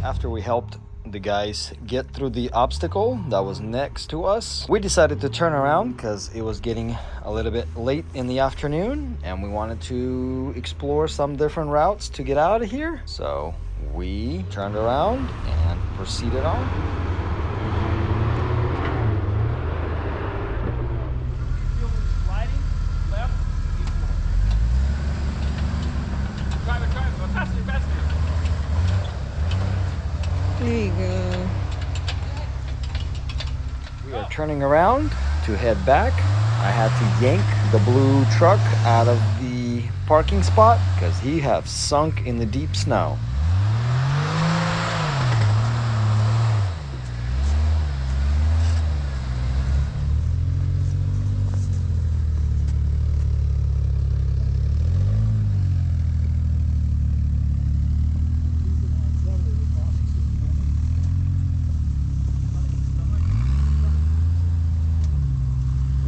After we helped the guys get through the obstacle that was next to us, we decided to turn around because it was getting a little bit late in the afternoon and we wanted to explore some different routes to get out of here. So we turned around and proceeded on. There you go. We are turning around to head back. I had to yank the blue truck out of the parking spot because he had sunk in the deep snow.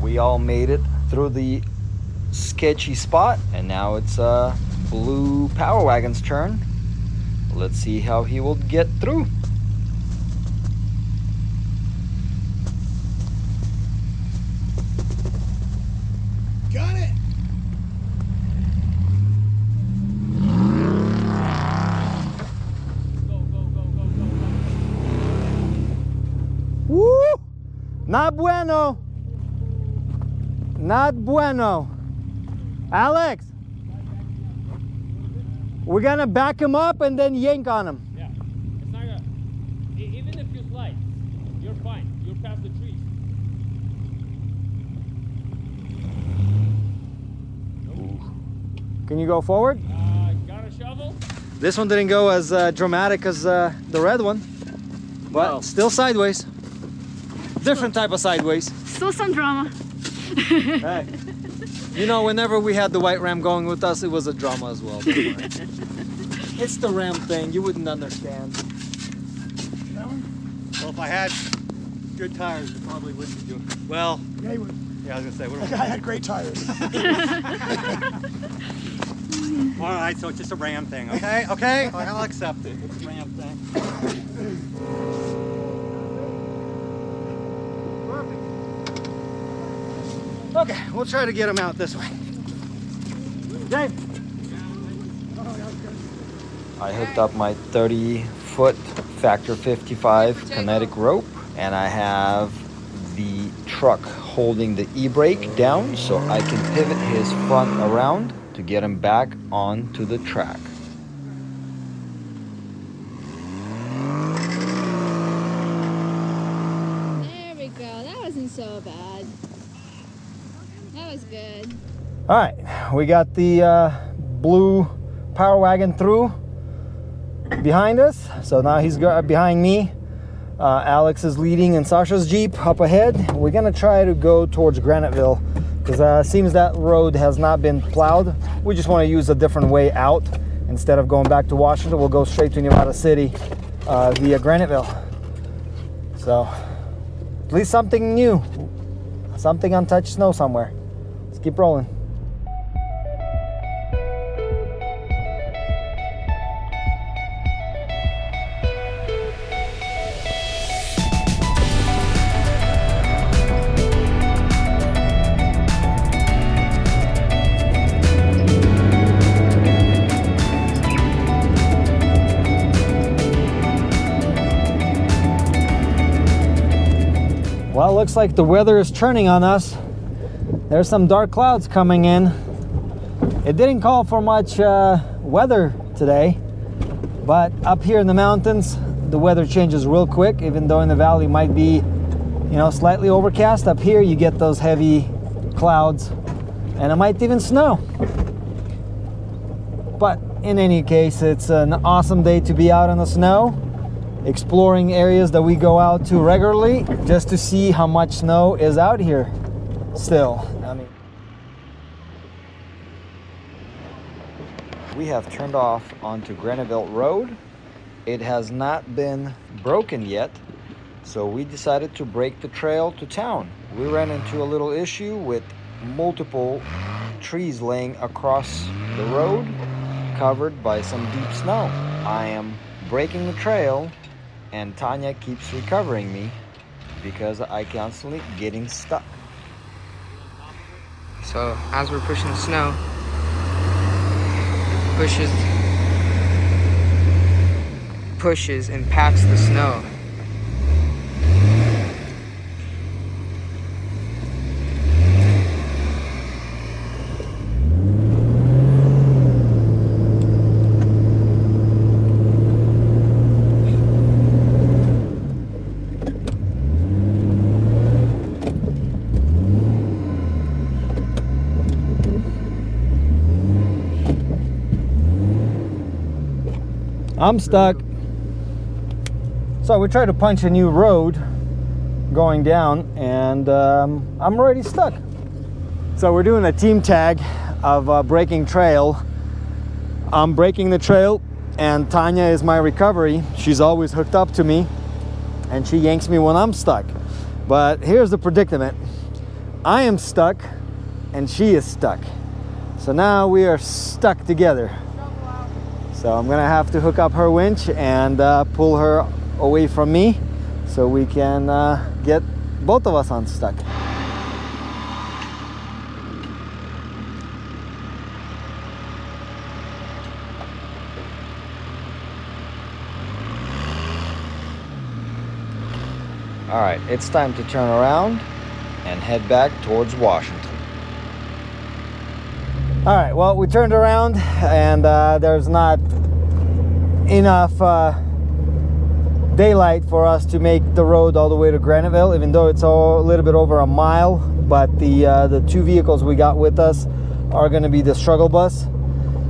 We all made it through the sketchy spot, and now it's Blue Power Wagon's turn. Let's see how he will get through. Got it! Woo! Not bueno! Not bueno. Alex, we're gonna back him up and then yank on him. Yeah, it's not gonna, even if you slide, you're fine. You're past the trees. Can you go forward? Got a shovel? This one didn't go as dramatic as the red one, but No. still sideways. Different type of sideways. Still some drama. Hey, you know, whenever we had the white ram going with us, it was a drama as well. Don't worry. It's the ram thing, you wouldn't understand. Well, if I had good tires, it probably wouldn't be doing. Well, Yeah, he would. yeah, I was gonna say, what That do guy had great tires. All right, so it's just a ram thing, okay? Okay, I'll accept it. It's a ram thing. Okay, we'll try to get him out this way. James! I hooked up my 30-foot Factor 55 kinetic rope, and I have the truck holding the e-brake down so I can pivot his front around to get him back onto the track. There we go. That wasn't so bad. That was good. All right, we got the Blue Power Wagon through behind us. So now he's behind me. Alex is leading in Sasha's Jeep up ahead. We're gonna try to go towards Graniteville because it seems that road has not been plowed. We just want to use a different way out. Instead of going back to Washington, we'll go straight to Nevada City via Graniteville. So at least something new, something untouched snow somewhere. Let's keep rolling. Well, it looks like the weather is turning on us. There's some dark clouds coming in. It didn't call for much weather today, but up here in the mountains, the weather changes real quick. Even though in the valley might be, you know, slightly overcast, up here you get those heavy clouds, and it might even snow. But in any case, it's an awesome day to be out in the snow, exploring areas that we go out to regularly just to see how much snow is out here still. I mean, we have turned off onto Graniteville Road. It has not been broken yet, so we decided to break the trail to town. We ran into a little issue with multiple trees laying across the road, covered by some deep snow. I am breaking the trail, and Tanya keeps recovering me because I constantly getting stuck. So as we're pushing the snow, pushes and pats the snow. I'm stuck. So we tried to punch a new road going down, and I'm already stuck. So we're doing a team tag of breaking trail. I'm breaking the trail, and Tanya is my recovery. She's always hooked up to me, and she yanks me when I'm stuck. But here's the predicament. I am stuck, and she is stuck. So now we are stuck together. So I'm gonna have to hook up her winch and pull her away from me so we can get both of us unstuck. All right, it's time to turn around and head back towards Washington. All right, well, we turned around, and there's not enough daylight for us to make the road all the way to Graniteville, even though it's a little bit over a mile. But the two vehicles we got with us are going to be the struggle bus.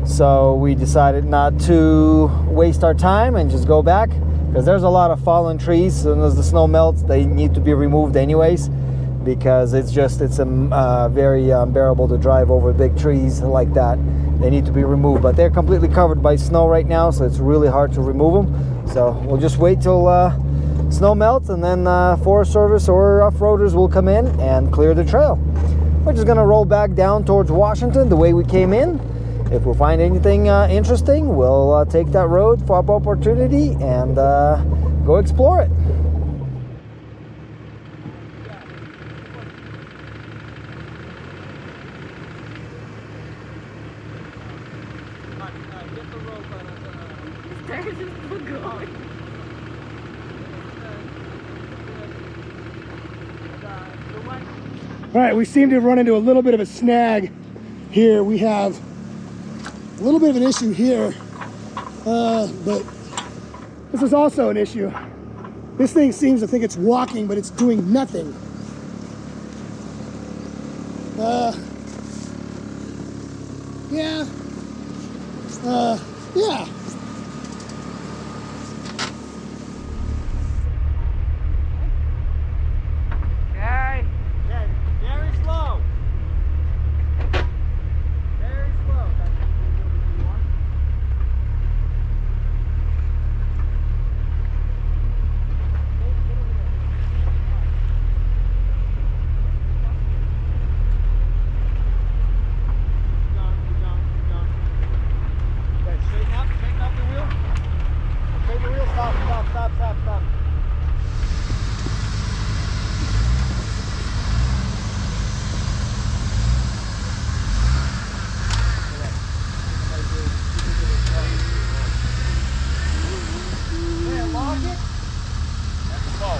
So we decided not to waste our time and just go back, because there's a lot of fallen trees, and as the snow melts, they need to be removed anyways, because it's very unbearable to drive over big trees like that. They need to be removed, but they're completely covered by snow right now, so it's really hard to remove them. So we'll just wait till snow melts, and then Forest Service or off-roaders will come in and clear the trail. We're just gonna roll back down towards Washington the way we came in. If we find anything interesting, we'll take that road for opportunity and go explore it. All right, we seem to have run into a little bit of a snag here. We have a little bit of an issue here, but this is also an issue. This thing seems to think it's walking, but it's doing nothing. Yeah. Very slow. Very slow. Okay, straighten up the wheel. Straighten the wheel, stop. Lock it. And slow.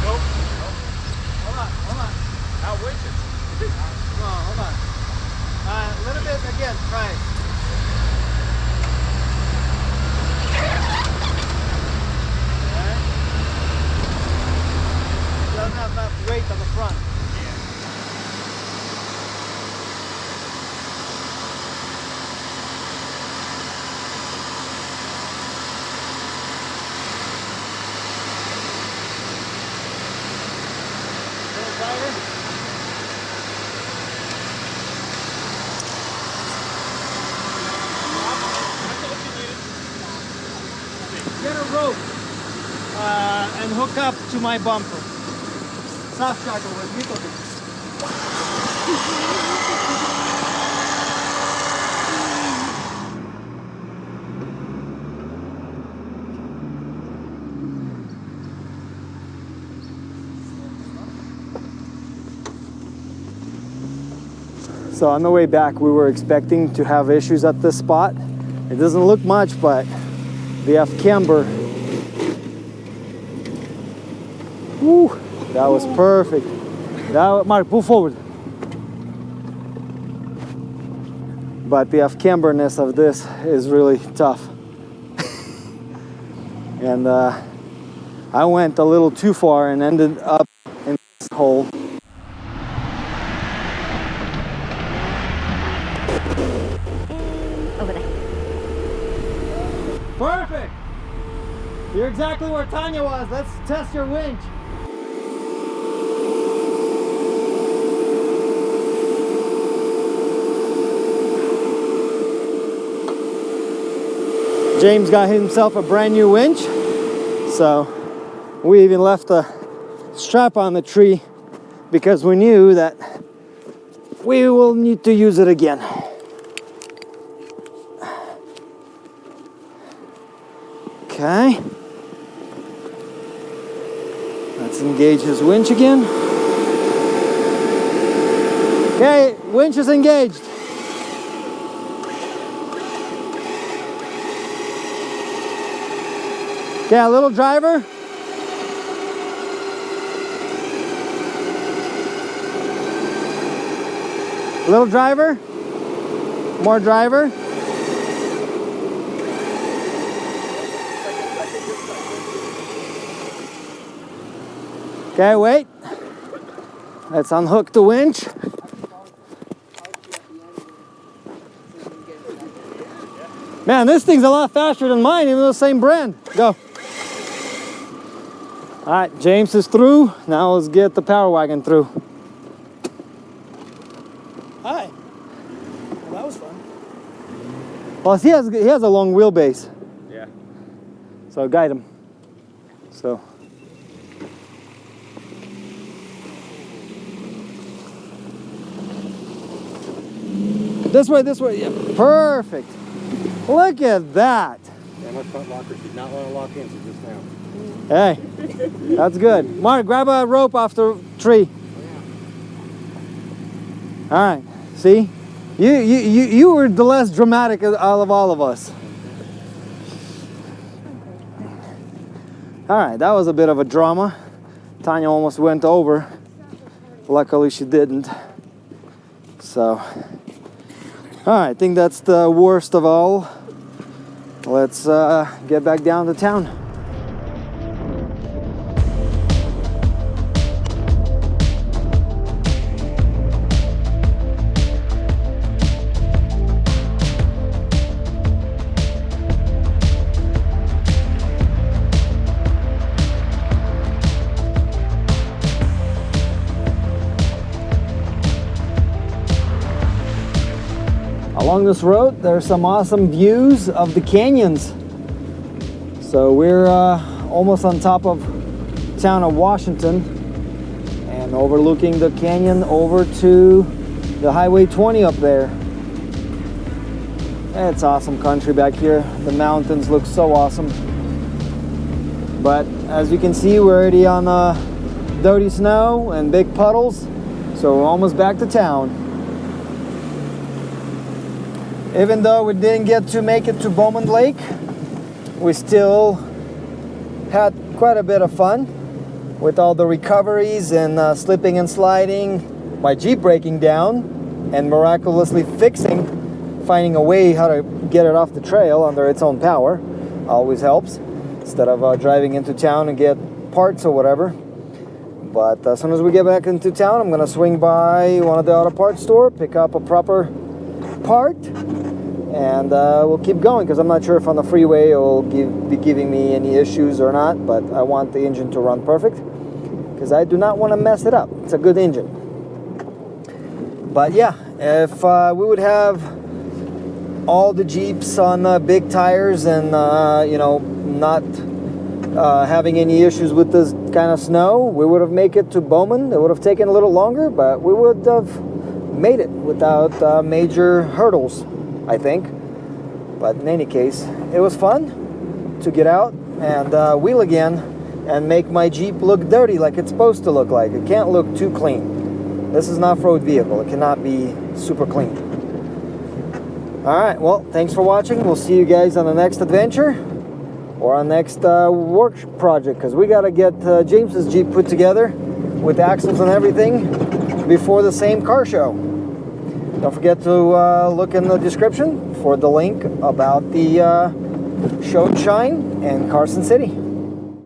Nope. Hold on. Now winches. Hold on. A little bit again, try it. Doesn't have enough weight on the front. Get a rope and hook up to my bumper. soft charger with nicotine. So on the way back, we were expecting to have issues at this spot. It doesn't look much, but the F-camber, woo, that was perfect. Mark, move forward. But the F-camberness of this is really tough. And I went a little too far and ended up in this hole. Over there. Perfect! You're exactly where Tanya was. Let's test your winch. James got himself a brand new winch, so we even left the strap on the tree because we knew that we will need to use it again. Okay, let's engage his winch again. Okay, winch is engaged. Okay, a little driver. Little driver. More driver. Okay, wait. Let's unhook the winch. Man, this thing's a lot faster than mine, even though the same brand. Go. All right, James is through. Now let's get the Power Wagon through. Hi. Well, that was fun. Well, he has a long wheelbase. Yeah. So guide him. So. This way, yeah, perfect. Look at that. Yeah, my front locker did not want to lock in, so just now. Hey, that's good. Mark, grab a rope off the tree. All right, see? You were the less dramatic of all of us. All right, that was a bit of a drama. Tanya almost went over. Luckily, she didn't. So, all right, I think that's the worst of all. Let's get back down to town. Along this road, there's some awesome views of the canyons. So we're almost on top of town of Washington and overlooking the canyon over to the Highway 20 up there. It's awesome country back here. The mountains look so awesome. But as you can see, we're already on dirty snow and big puddles. So we're almost back to town. Even though we didn't get to make it to Bowman Lake, we still had quite a bit of fun with all the recoveries and slipping and sliding, my Jeep breaking down and miraculously finding a way how to get it off the trail under its own power. Always helps, instead of driving into town and get parts or whatever. But as soon as we get back into town, I'm gonna swing by one of the auto parts store, pick up a proper part, and we'll keep going, because I'm not sure if on the freeway it will be giving me any issues or not, but I want the engine to run perfect because I do not want to mess it up. It's a good engine. But yeah, if we would have all the Jeeps on big tires and you know, not having any issues with this kind of snow. We would have made it to Bowman. It would have taken a little longer, but we would have made it without major hurdles, I think. But in any case, it was fun to get out and wheel again and make my Jeep look dirty like it's supposed to look like. It can't look too clean. This is an off-road vehicle. It cannot be super clean. All right, well, thanks for watching. We'll see you guys on the next adventure or on next work project, because we got to get James's Jeep put together with axles and everything before the same car show. Don't forget to look in the description for the link about the show and shine in Carson City.